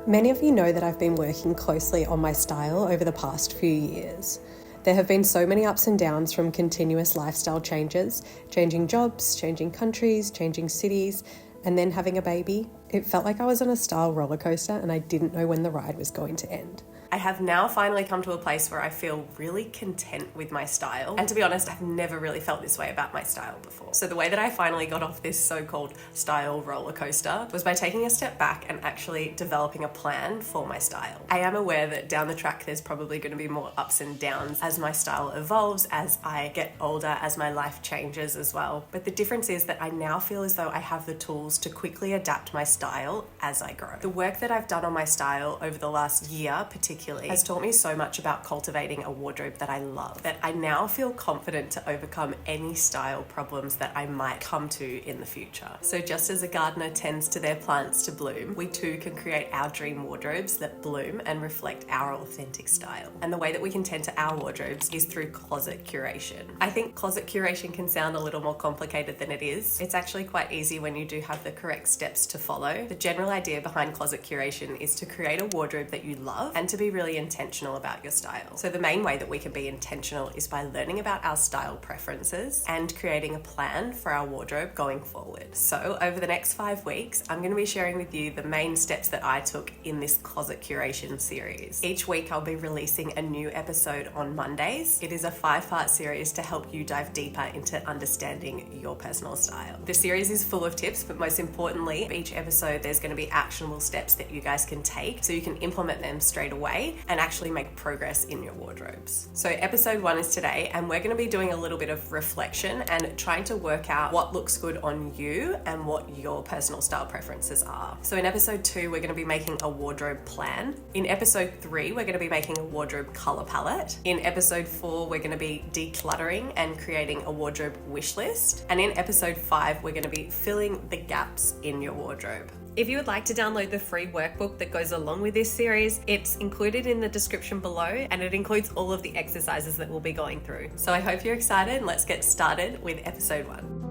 Many of you know that I've been working closely on my style over the past few years. There have been so many ups and downs from continuous lifestyle changes, changing jobs, changing countries, changing cities, and then having a baby. It felt like I was on a style roller coaster and I didn't know when the ride was going to end. I have now finally come to a place where I feel really content with my style. And to be honest, I've never really felt this way about my style before. So the way that I finally got off this so-called style roller coaster was by taking a step back and actually developing a plan for my style. I am aware that down the track, there's probably going to be more ups and downs as my style evolves, as I get older, as my life changes as well. But the difference is that I now feel as though I have the tools to quickly adapt my style as I grow. The work that I've done on my style over the last year, particularly, has taught me so much about cultivating a wardrobe that I love, that I now feel confident to overcome any style problems that I might come to in the future. So just as a gardener tends to their plants to bloom, we too can create our dream wardrobes that bloom and reflect our authentic style. And the way that we can tend to our wardrobes is through closet curation. I think closet curation can sound a little more complicated than it is. It's actually quite easy when you do have the correct steps to follow. The general idea behind closet curation is to create a wardrobe that you love and to be really intentional about your style. So the main way that we can be intentional is by learning about our style preferences and creating a plan for our wardrobe going forward. So over the next 5 weeks, I'm going to be sharing with you the main steps that I took in this Closet Curation series. Each week I'll be releasing a new episode on Mondays. It is a 5-part series to help you dive deeper into understanding your personal style. The series is full of tips, but most importantly, each episode there's going to be actionable steps that you guys can take so you can implement them straight away and actually make progress in your wardrobes. So episode 1 is today, and we're going to be doing a little bit of reflection and trying to work out what looks good on you and what your personal style preferences are. So in episode 2, we're going to be making a wardrobe plan. In episode 3, we're going to be making a wardrobe color palette. In episode 4, we're going to be decluttering and creating a wardrobe wish list. And in episode 5, we're going to be filling the gaps in your wardrobe. If you would like to download the free workbook that goes along with this series, it's included in the description below, and it includes all of the exercises that we'll be going through. So I hope you're excited. Let's get started with episode 1.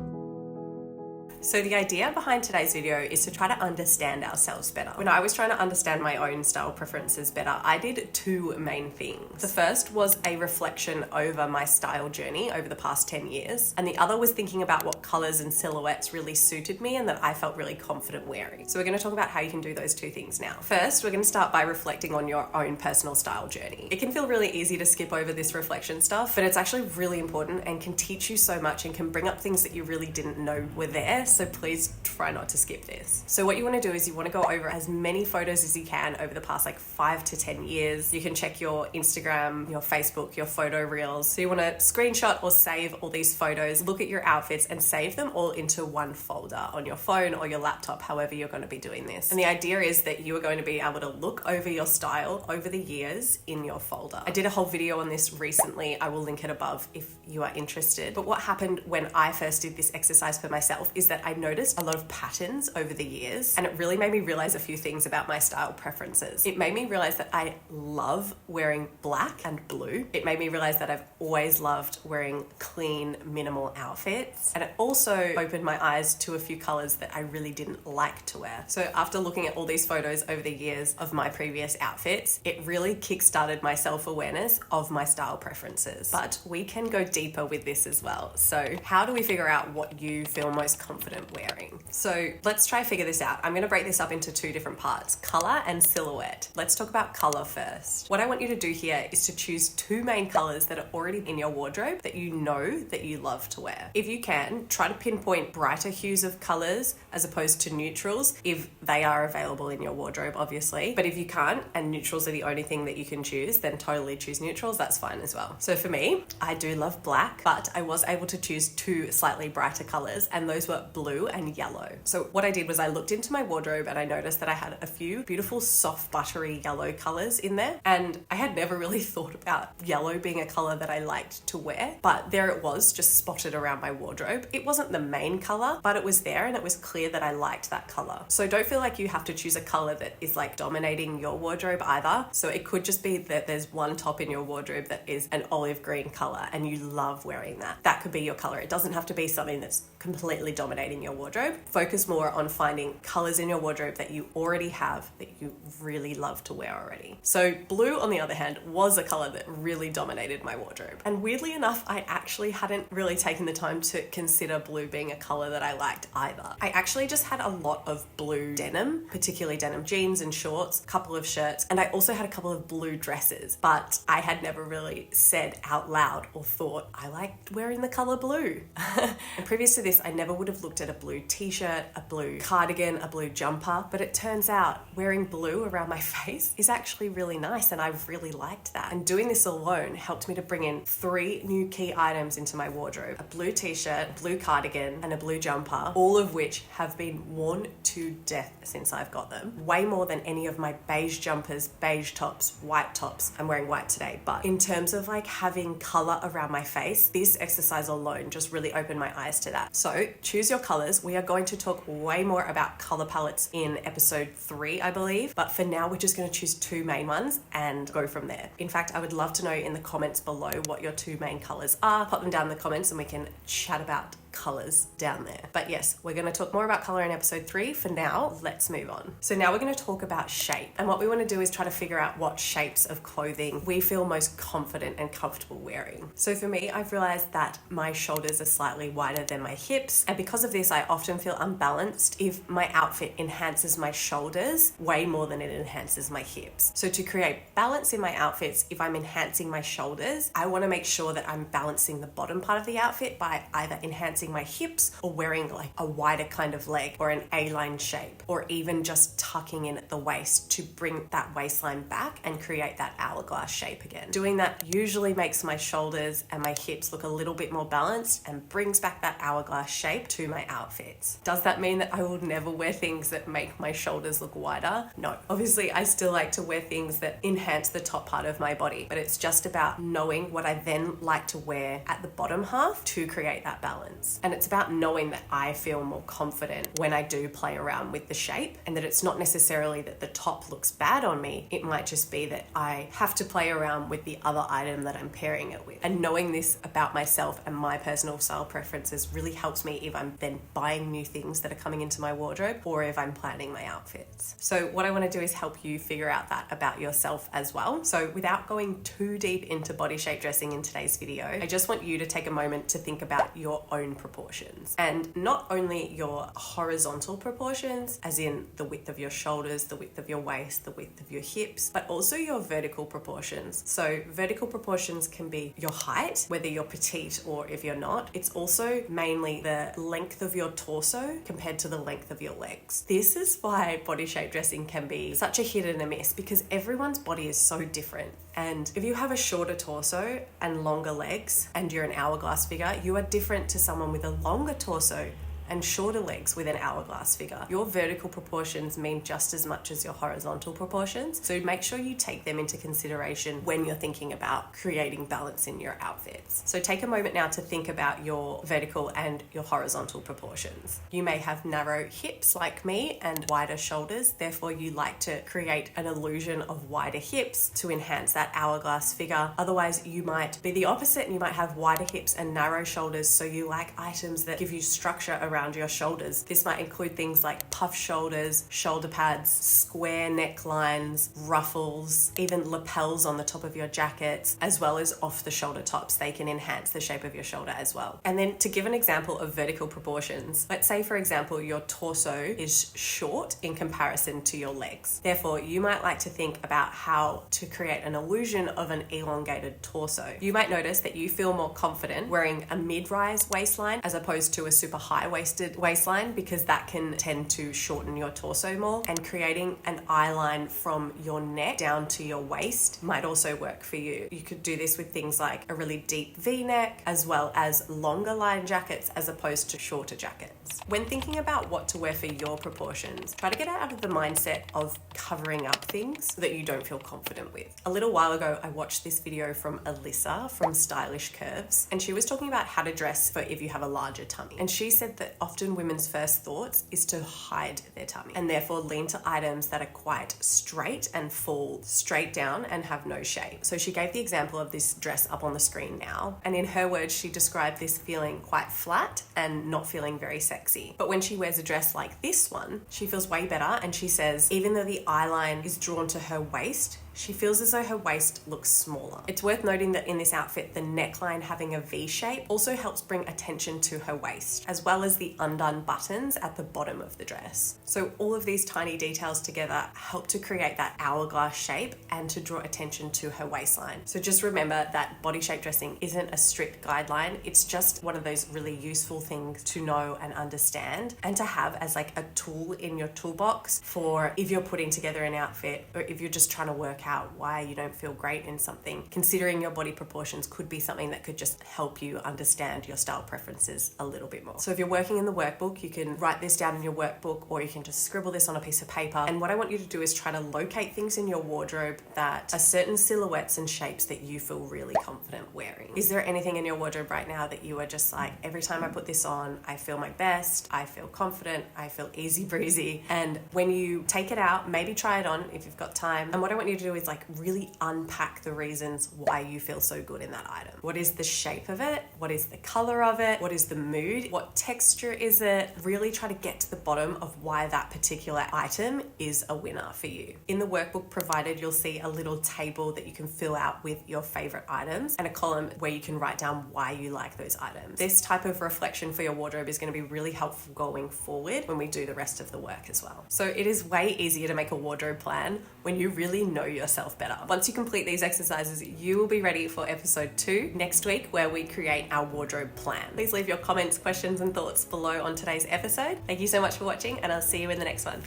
So the idea behind today's video is to try to understand ourselves better. When I was trying to understand my own style preferences better, I did 2 main things. The first was a reflection over my style journey over the past 10 years, and the other was thinking about what colors and silhouettes really suited me and that I felt really confident wearing. So we're going to talk about how you can do those 2 things now. First, we're going to start by reflecting on your own personal style journey. It can feel really easy to skip over this reflection stuff, but it's actually really important and can teach you so much and can bring up things that you really didn't know were there. So please try not to skip this. So what you want to do is you want to go over as many photos as you can over the past 5 to 10 years. You can check your Instagram, your Facebook, your photo reels. So you want to screenshot or save all these photos, look at your outfits and save them all into one folder on your phone or your laptop, however you're going to be doing this. And the idea is that you are going to be able to look over your style over the years in your folder. I did a whole video on this recently. I will link it above if you are interested. But what happened when I first did this exercise for myself is that I noticed a lot of patterns over the years, and it really made me realize a few things about my style preferences. It made me realize that I love wearing black and blue. It made me realize that I've always loved wearing clean, minimal outfits. And it also opened my eyes to a few colors that I really didn't like to wear. So after looking at all these photos over the years of my previous outfits, it really kickstarted my self-awareness of my style preferences. But we can go deeper with this as well. So how do we figure out what you feel most confident wearing? So let's try figure this out. I'm going to break this up into 2 different parts, color and silhouette. Let's talk about color first. What I want you to do here is to choose 2 main colors that are already in your wardrobe that you know that you love to wear. If you can, try to pinpoint brighter hues of colors as opposed to neutrals if they are available in your wardrobe, obviously. But if you can't and neutrals are the only thing that you can choose, then totally choose neutrals. That's fine as well. So for me, I do love black, but I was able to choose 2 slightly brighter colors, and those were blue and yellow. So what I did was I looked into my wardrobe and I noticed that I had a few beautiful soft buttery yellow colors in there, and I had never really thought about yellow being a color that I liked to wear, but there it was, just spotted around my wardrobe. It wasn't the main color, but it was there and it was clear that I liked that color. So don't feel like you have to choose a color that is dominating your wardrobe either. So it could just be that there's one top in your wardrobe that is an olive green color and you love wearing that. That could be your color. It doesn't have to be something that's completely dominating creating your wardrobe. Focus more on finding colors in your wardrobe that you already have that you really love to wear already. So blue, on the other hand, was a color that really dominated my wardrobe. And weirdly enough, I actually hadn't really taken the time to consider blue being a color that I liked either. I actually just had a lot of blue denim, particularly denim jeans and shorts, a couple of shirts, and I also had a couple of blue dresses, but I had never really said out loud or thought I liked wearing the color blue. And previous to this, I never would have looked at a blue t-shirt, a blue cardigan, a blue jumper, but it turns out wearing blue around my face is actually really nice, and I've really liked that. And doing this alone helped me to bring in 3 new key items into my wardrobe: a blue t-shirt, a blue cardigan, and a blue jumper, all of which have been worn to death since I've got them. Way more than any of my beige jumpers, beige tops, white tops. I'm wearing white today, but in terms of like having color around my face, this exercise alone just really opened my eyes to that. So choose your colors. We are going to talk way more about color palettes in episode 3, I believe, but for now we're just going to choose 2 main ones and go from there. In fact, I would love to know in the comments below what your 2 main colors are. Pop them down in the comments and we can chat about colors down there. But yes, we're going to talk more about color in episode 3. For now, let's move on. So now we're going to talk about shape. And what we want to do is try to figure out what shapes of clothing we feel most confident and comfortable wearing. So for me, I've realized that my shoulders are slightly wider than my hips. And because of this, I often feel unbalanced if my outfit enhances my shoulders way more than it enhances my hips. So to create balance in my outfits, if I'm enhancing my shoulders, I want to make sure that I'm balancing the bottom part of the outfit by either enhancing my hips or wearing like a wider kind of leg or an A-line shape, or even just tucking in at the waist to bring that waistline back and create that hourglass shape again. Doing that usually makes my shoulders and my hips look a little bit more balanced and brings back that hourglass shape to my outfits. Does that mean that I will never wear things that make my shoulders look wider? No. Obviously, I still like to wear things that enhance the top part of my body, but it's just about knowing what I then like to wear at the bottom half to create that balance. And it's about knowing that I feel more confident when I do play around with the shape, and that it's not necessarily that the top looks bad on me. It might just be that I have to play around with the other item that I'm pairing it with. And knowing this about myself and my personal style preferences really helps me if I'm then buying new things that are coming into my wardrobe, or if I'm planning my outfits. So what I want to do is help you figure out that about yourself as well. So without going too deep into body shape dressing in today's video, I just want you to take a moment to think about your own proportions, and not only your horizontal proportions, as in the width of your shoulders, the width of your waist, the width of your hips, but also your vertical proportions. So vertical proportions can be your height, whether you're petite or if you're not. It's also mainly the length of your torso compared to the length of your legs. This is why body shape dressing can be such a hit and a miss, because everyone's body is so different. And if you have a shorter torso and longer legs and you're an hourglass figure, you are different to someone with a longer torso and shorter legs with an hourglass figure. Your vertical proportions mean just as much as your horizontal proportions, so make sure you take them into consideration when you're thinking about creating balance in your outfits. So take a moment now to think about your vertical and your horizontal proportions. You may have narrow hips like me and wider shoulders, therefore you like to create an illusion of wider hips to enhance that hourglass figure. Otherwise, you might be the opposite and you might have wider hips and narrow shoulders, so you like items that give you structure around your shoulders. This might include things like puff shoulders, shoulder pads, square necklines, ruffles, even lapels on the top of your jackets, as well as off the shoulder tops. They can enhance the shape of your shoulder as well. And then to give an example of vertical proportions, let's say for example your torso is short in comparison to your legs. Therefore, you might like to think about how to create an illusion of an elongated torso. You might notice that you feel more confident wearing a mid-rise waistline as opposed to a super high-waisted waistline, because that can tend to shorten your torso more, and creating an eye line from your neck down to your waist might also work for you. You could do this with things like a really deep V-neck, as well as longer line jackets as opposed to shorter jackets. When thinking about what to wear for your proportions, try to get out of the mindset of covering up things that you don't feel confident with. A little while ago, I watched this video from Alyssa from Stylish Curves, and she was talking about how to dress for if you have a larger tummy. And she said that that often women's first thoughts is to hide their tummy and therefore lean to items that are quite straight and fall straight down and have no shape. So she gave the example of this dress up on the screen now, and in her words she described this feeling quite flat and not feeling very sexy. But when she wears a dress like this one, she feels way better, and she says even though the eyeline is drawn to her waist, she feels as though her waist looks smaller. It's worth noting that in this outfit, the neckline having a V shape also helps bring attention to her waist, as well as the undone buttons at the bottom of the dress. So all of these tiny details together help to create that hourglass shape and to draw attention to her waistline. So just remember that body shape dressing isn't a strict guideline. It's just one of those really useful things to know and understand and to have as like a tool in your toolbox for if you're putting together an outfit or if you're just trying to work out why you don't feel great in something. Considering your body proportions could be something that could just help you understand your style preferences a little bit more. So if you're working in the workbook, you can write this down in your workbook, or you can just scribble this on a piece of paper. And what I want you to do is try to locate things in your wardrobe that are certain silhouettes and shapes that you feel really confident wearing. Is there anything in your wardrobe right now that you are just like, every time I put this on, I feel my best, I feel confident, I feel easy breezy? And when you take it out, maybe try it on if you've got time. And what I want you to do is like really unpack the reasons why you feel so good in that item. What is the shape of it? What is the color of it? What is the mood? What texture is it? Really try to get to the bottom of why that particular item is a winner for you. In the workbook provided, you'll see a little table that you can fill out with your favorite items and a column where you can write down why you like those items. This type of reflection for your wardrobe is going to be really helpful going forward when we do the rest of the work as well. So it is way easier to make a wardrobe plan when you really know yourself better. Once you complete these exercises, you will be ready for episode 2 next week, where we create our wardrobe plan. Please leave your comments, questions, and thoughts below on today's episode. Thank you so much for watching, and I'll see you in the next one.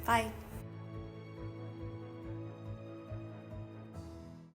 Bye.